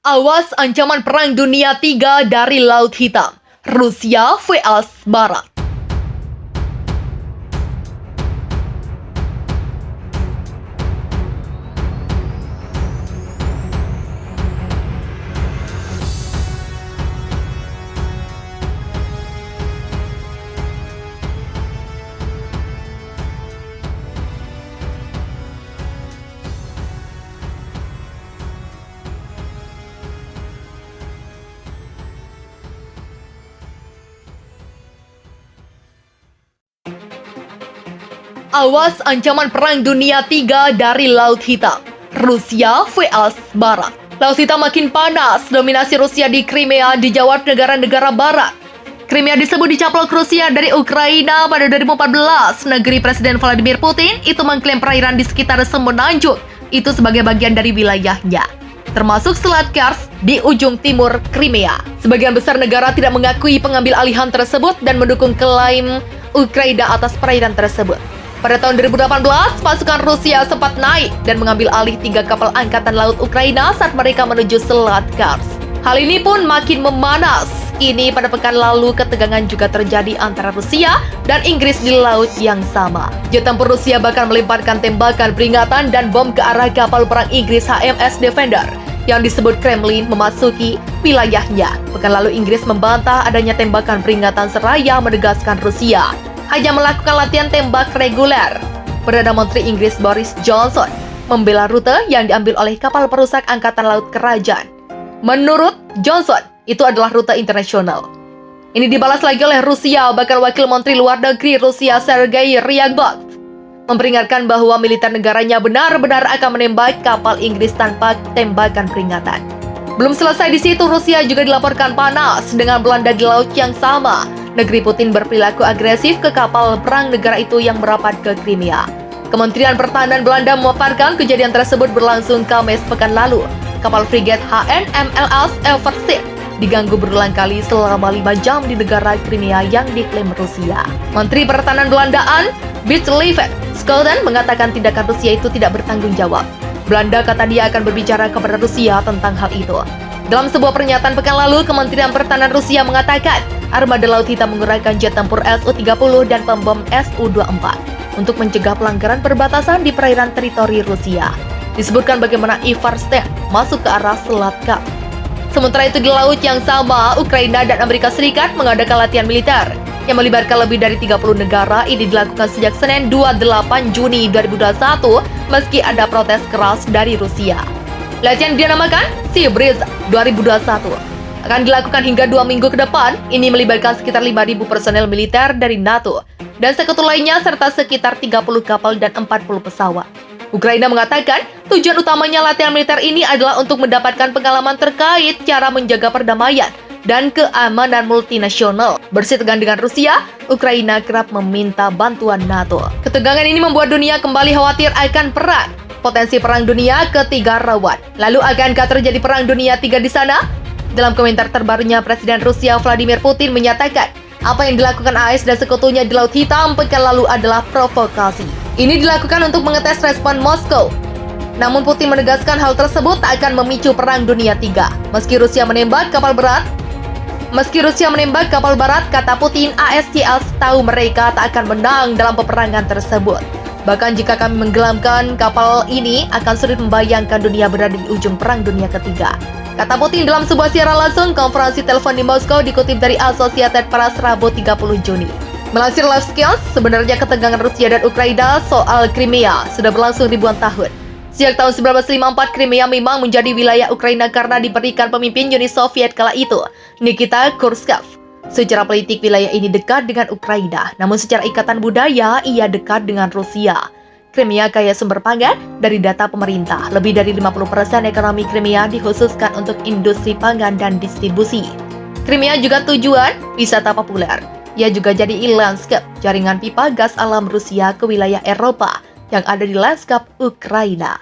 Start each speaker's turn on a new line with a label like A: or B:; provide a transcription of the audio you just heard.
A: Awas ancaman Perang Dunia III dari Laut Hitam. Rusia vs Barat. Awas ancaman Perang Dunia III dari Laut Hitam. Rusia vs Barat. Laut Hitam makin panas, dominasi Rusia di Crimea dijawab negara-negara Barat. Crimea disebut dicaplok Rusia dari Ukraina pada 2014. Negeri Presiden Vladimir Putin itu mengklaim perairan di sekitar semenanjung itu sebagai bagian dari wilayahnya, termasuk Selat Kars di ujung timur Crimea. Sebagian besar negara tidak mengakui pengambil alihan tersebut dan mendukung klaim Ukraina atas perairan tersebut. Pada tahun 2018, pasukan Rusia sempat naik dan mengambil alih 3 kapal angkatan laut Ukraina saat mereka menuju Selat Kars. Hal ini pun makin memanas. Kini pada pekan lalu ketegangan juga terjadi antara Rusia dan Inggris di laut yang sama. Jet tempur Rusia bahkan melemparkan tembakan peringatan dan bom ke arah kapal perang Inggris HMS Defender yang disebut Kremlin memasuki wilayahnya. Pekan lalu Inggris membantah adanya tembakan peringatan seraya menegaskan Rusia hanya melakukan latihan tembak reguler. Perdana Menteri Inggris Boris Johnson membela rute yang diambil oleh kapal perusak Angkatan Laut Kerajaan. Menurut Johnson, itu adalah rute internasional. Ini dibalas lagi oleh Rusia, bahkan Wakil Menteri Luar Negeri Rusia Sergei Ryabkov memperingatkan bahwa militer negaranya benar-benar akan menembak kapal Inggris tanpa tembakan peringatan. Belum selesai di situ, Rusia juga dilaporkan panas dengan Belanda di laut yang sama. Negeri Putin berperilaku agresif ke kapal perang negara itu yang merapat ke Crimea. Kementerian Pertahanan Belanda memaparkan kejadian tersebut berlangsung Kamis pekan lalu. Kapal frigat HNMLS Everstein diganggu berulang kali selama 5 jam di negara Crimea yang diklaim Rusia. Menteri Pertahanan Belandaan Bietleveld Schouten mengatakan tindakan Rusia itu tidak bertanggung jawab. Belanda kata dia akan berbicara kepada Rusia tentang hal itu. Dalam sebuah pernyataan pekan lalu, Kementerian Pertahanan Rusia mengatakan armada Laut Hitam menggerakkan jet tempur Su-30 dan pembom Su-24 untuk mencegah pelanggaran perbatasan di perairan teritori Rusia. Disebutkan bagaimana Everstein masuk ke arah Selat Kars. Sementara itu di laut yang sama, Ukraina dan Amerika Serikat mengadakan latihan militer yang melibatkan lebih dari 30 negara. Ini dilakukan sejak Senin 28 Juni 2021 meski ada protes keras dari Rusia. Latihan dinamakan Sea Breeze 2021 akan dilakukan hingga 2 minggu ke depan. Ini melibatkan sekitar 5.000 personel militer dari NATO dan sekutu lainnya serta sekitar 30 kapal dan 40 pesawat. Ukraina mengatakan tujuan utamanya latihan militer ini adalah untuk mendapatkan pengalaman terkait cara menjaga perdamaian dan keamanan multinasional. Bersitegang dengan Rusia, Ukraina kerap meminta bantuan NATO. Ketegangan ini membuat dunia kembali khawatir akan perang. Potensi Perang Dunia ketiga rawan. Lalu akankah terjadi Perang Dunia III di sana? Dalam komentar terbarunya, Presiden Rusia Vladimir Putin menyatakan apa yang dilakukan AS dan sekutunya di Laut Hitam pekan lalu adalah provokasi. Ini dilakukan untuk mengetes respon Moskow. Namun Putin menegaskan hal tersebut akan memicu Perang Dunia III. Meski Rusia menembak kapal barat, kata Putin, AS tahu mereka tak akan menang dalam peperangan tersebut. Bahkan jika kami menggelamkan kapal ini, akan sulit membayangkan dunia berada di ujung Perang Dunia ketiga. Kata Putin dalam sebuah siaran langsung konferensi telepon di Moskow dikutip dari Associated Press Rabu 30 Juni. Melansir Life Skills, sebenarnya ketegangan Rusia dan Ukraina soal Crimea sudah berlangsung ribuan tahun. Sejak tahun 1954, Crimea memang menjadi wilayah Ukraina karena diberikan pemimpin Uni Soviet kala itu, Nikita Khrushchev. Secara politik, wilayah ini dekat dengan Ukraina, namun secara ikatan budaya, ia dekat dengan Rusia. Crimea kaya sumber pangan. Dari data pemerintah, lebih dari 50% ekonomi Crimea dikhususkan untuk industri pangan dan distribusi. Crimea juga tujuan wisata populer. Ia juga jadi lanskap jaringan pipa gas alam Rusia ke wilayah Eropa yang ada di lanskap Ukraina.